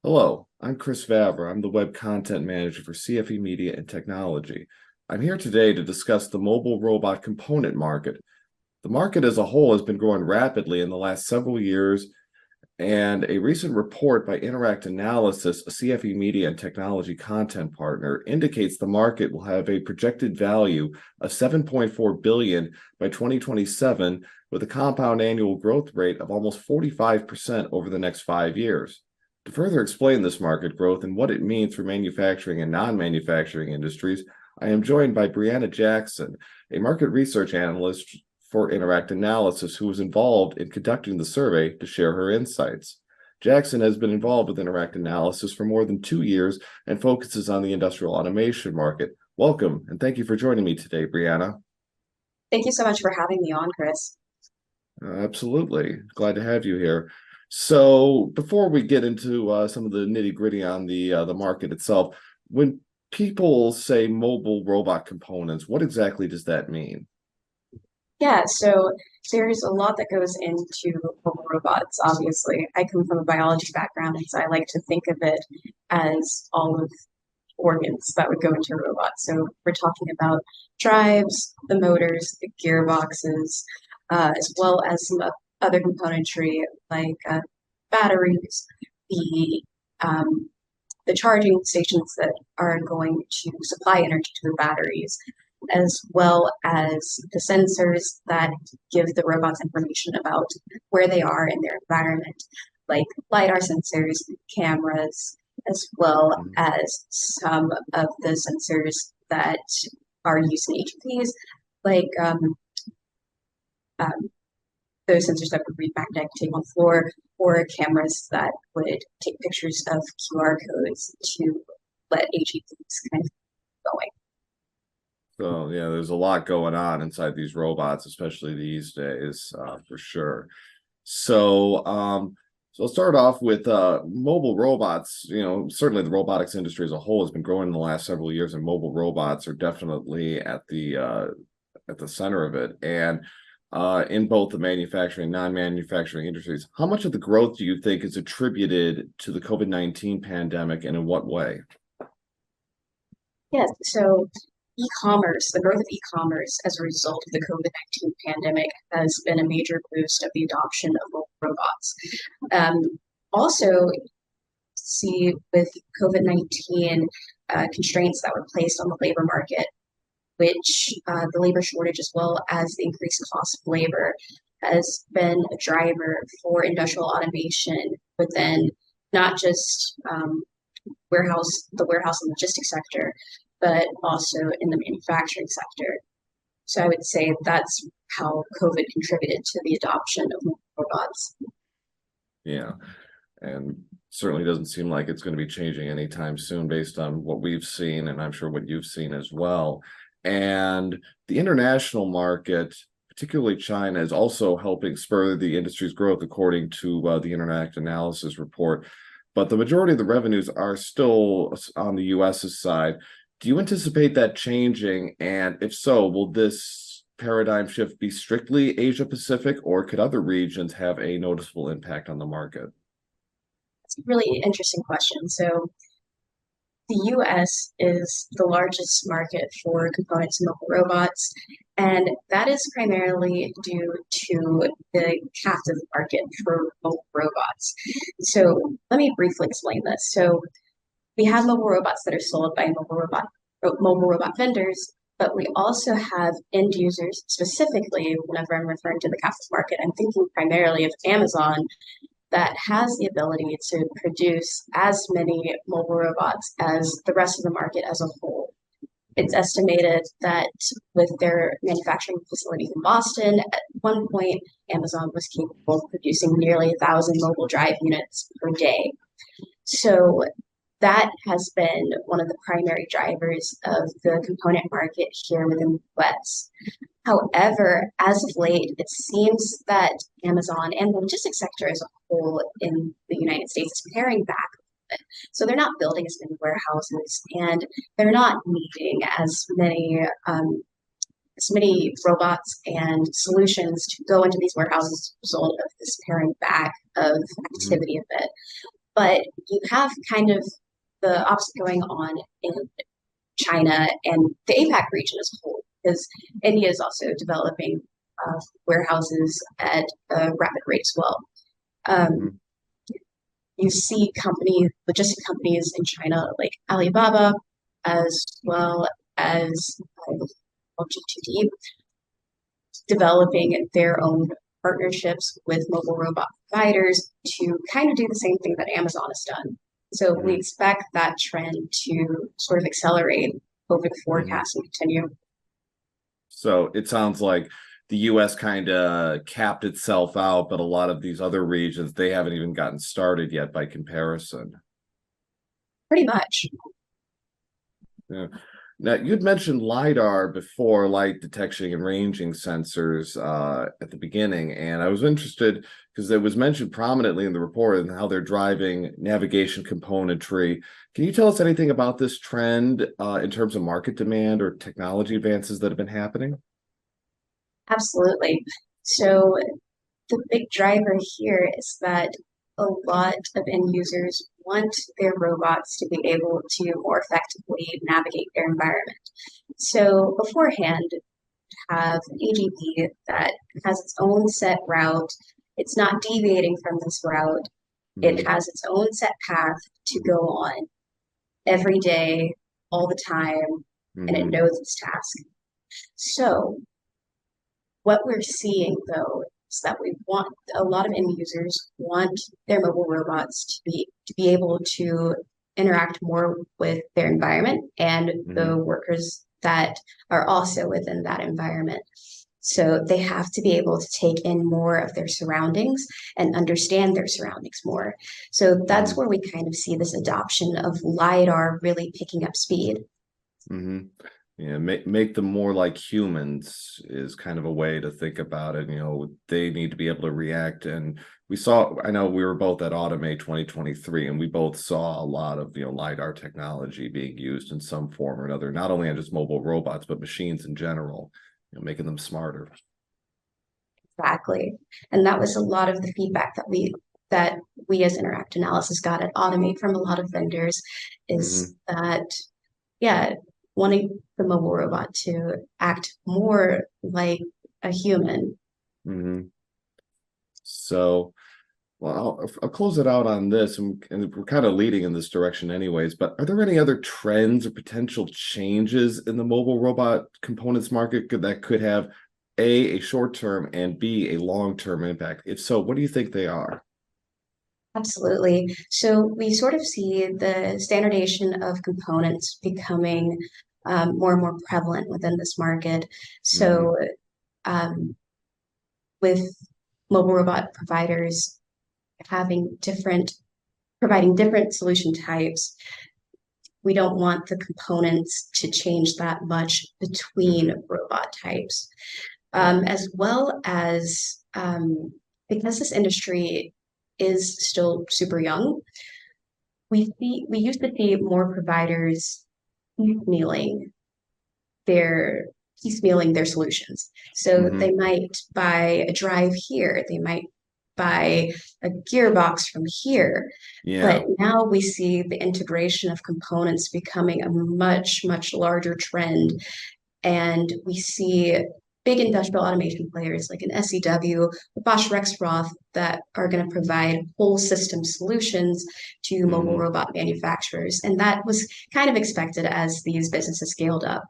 Hello, I'm Chris Vavra. I'm the web content manager for CFE Media and Technology. I'm here today to discuss the mobile robot component market. The market as a whole has been growing rapidly in the last several years, and a recent report by Interact Analysis, a CFE Media and Technology content partner, indicates the market will have a projected value of 7.4 billion by 2027, with a compound annual growth rate of almost 45% over the next 5 years. To further explain this market growth and what it means for manufacturing and non-manufacturing industries, I am joined by Brianna Jackson, a market research analyst for Interact Analysis, who was involved in conducting the survey to share her insights. Jackson has been involved with Interact Analysis for more than 2 years and focuses on the industrial automation market. Welcome, and thank you for joining me today, Brianna. Thank you so much for having me on, Chris. Absolutely. Glad to have you here. So before we get into some of the nitty-gritty on the market itself, when people say mobile robot components, what exactly does that mean? Yeah, so there's a lot that goes into mobile robots, obviously. I come from a biology background, and so I like to think of it as all of organs that would go into a robot. So we're talking about drives, the motors, the gearboxes, as well as some other componentry like batteries, the um, the charging stations that are going to supply energy to the batteries, as well as the sensors that give the robots information about where they are in their environment, like LiDAR sensors, cameras, as well Mhm. as some of the sensors that are used in HPs, like um, those sensors that would read magnetic tape on the floor, or cameras that would take pictures of QR codes to let HEPs kind of going. So yeah, there's a lot going on inside these robots, especially these days, for sure. So, so let's start off with mobile robots. Certainly the robotics industry as a whole has been growing in the last several years, and mobile robots are definitely at the center of it. And in both the manufacturing and non-manufacturing industries, how much of the growth do you think is attributed to the COVID-19 pandemic, and in what way? Yes, so e-commerce, the growth of e-commerce as a result of the COVID-19 pandemic has been a major boost of the adoption of mobile robots. Um, Also, see with COVID-19 constraints that were placed on the labor market, which the labor shortage as well as the increased cost of labor has been a driver for industrial automation within not just the warehouse and logistics sector, but also in the manufacturing sector. So I would say that's how COVID contributed to the adoption of robots. Yeah, and certainly doesn't seem like it's going to be changing anytime soon based on what we've seen, and I'm sure what you've seen as well. And the international market, particularly China, is also helping spur the industry's growth, according to the Interact Analysis report. But the majority of the revenues are still on the US's side. Do you anticipate that changing? And if so, will this paradigm shift be strictly Asia Pacific, or could other regions have a noticeable impact on the market? It's a really interesting question. So the US is the largest market for components and mobile robots, and that is primarily due to the captive market for mobile robots. So let me briefly explain this. So we have mobile robots that are sold by mobile robot vendors, but we also have end users. Specifically, whenever I'm referring to the captive market, I'm thinking primarily of Amazon, that has the ability to produce as many mobile robots as the rest of the market as a whole. It's estimated that with their manufacturing facilities in Boston, at one point, Amazon was capable of producing nearly 1,000 mobile drive units per day. So that has been one of the primary drivers of the component market here within the US. However, as of late, it seems that Amazon and the logistics sector as a whole in the United States is paring back. So they're not building as many warehouses, and they're not needing as many robots and solutions to go into these warehouses as a result of this paring back of Mhm. activity a bit. But you have kind of the opposite going on in China and the APAC region as a whole, because India is also developing warehouses at a rapid rate as well. Um, Hmm. you see logistic companies in China like Alibaba, as well as G2D, developing their own partnerships with mobile robot providers to kind of do the same thing that Amazon has done. So we Hmm. expect that trend to sort of accelerate over the Hmm. forecast and continue. So it sounds like the US kind of capped itself out, but a lot of these other regions, they haven't even gotten started yet by comparison. Pretty much. Yeah. Now, you'd mentioned LiDAR before, light detection and ranging sensors, at the beginning, and I was interested because it was mentioned prominently in the report and how they're driving navigation componentry. Can you tell us anything about this trend, in terms of market demand or technology advances that have been happening? Absolutely. So the big driver here is that a lot of end users want their robots to be able to more effectively navigate their environment. So beforehand, have an AGV that has its own set route. It's not deviating from this route. It Hmm. has its own set path to go on every day, all the time, and it Hmm. knows its task. So what we're seeing though is that we want a lot of end users want their mobile robots to be able to interact more with their environment and the Hmm. workers that are also within that environment. So they have to be able to take in more of their surroundings and understand their surroundings more. So that's Hmm. where we kind of see this adoption of LiDAR really picking up speed. Hmm. Yeah, make them more like humans is kind of a way to think about it. They need to be able to react. And I know we were both at Automate 2023, and we both saw a lot of, LiDAR technology being used in some form or another, not only on just mobile robots, but machines in general, making them smarter. Exactly. And that was a lot of the feedback that we as Interact Analysis got at Automate from a lot of vendors is Hmm. that, yeah, wanting the mobile robot to act more like a human. Hmm. So, well, I'll close it out on this, and we're kind of leading in this direction anyways, but are there any other trends or potential changes in the mobile robot components market that could have A, a short-term, and B, a long-term impact? If so, what do you think they are? Absolutely. So we sort of see the standardization of components becoming more and more prevalent within this market. Hmm. So um, with mobile robot providers having providing different solution types, we don't want the components to change that much between Hmm. robot types, Right. as well as because this industry is still super young. We used to see more providers piecemealing their piecemealing their solutions. So they Hmm. might buy a drive here, they might buy a gearbox from here. But Yeah. now we see the integration of components becoming a much, much larger trend. And we see big industrial automation players like an SEW, Bosch Rexroth that are going to provide whole system solutions to mobile Hmm. robot manufacturers. And that was kind of expected as these businesses scaled up.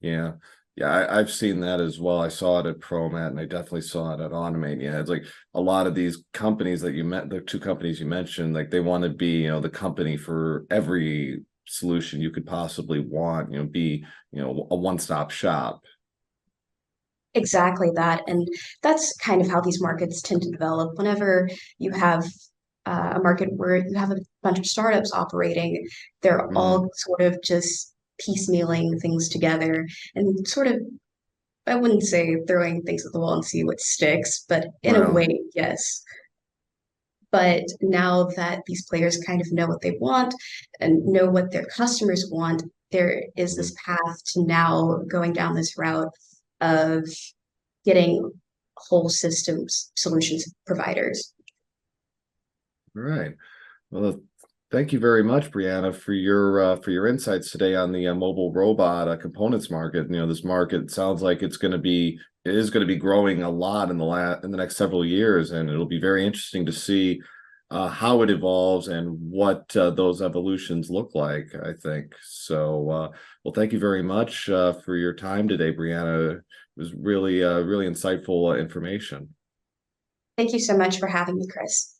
Yeah. Yeah, I've seen that as well. I saw it at ProMat, and I definitely saw it at Automate. Yeah, it's like a lot of these companies that you met, the two companies you mentioned, like they want to be, the company for every solution you could possibly want, be, a one-stop shop. Exactly that. And that's kind of how these markets tend to develop. Whenever you have a market where you have a bunch of startups operating, they're Hmm. all sort of just piecemealing things together and sort of, I wouldn't say throwing things at the wall and see what sticks, but in a Well, way, yes. But now that these players kind of know what they want and know what their customers want, there is this mhm. path to now going down this route of getting whole systems solutions providers. Right. Well, thank you very much, Brianna, for your insights today on the mobile robot components market. This market sounds like it is going to be growing a lot in the next several years, and it'll be very interesting to see how it evolves and what those evolutions look like, I think. So, well, thank you very much for your time today, Brianna. It was really insightful information. Thank you so much for having me, Chris.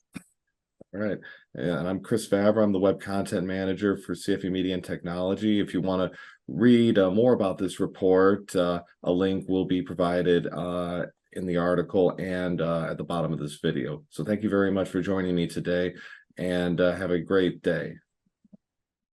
All right. And I'm Chris Vavra. I'm the web content manager for CFE Media and Technology. If you want to read more about this report, a link will be provided in the article and at the bottom of this video. So thank you very much for joining me today, and have a great day.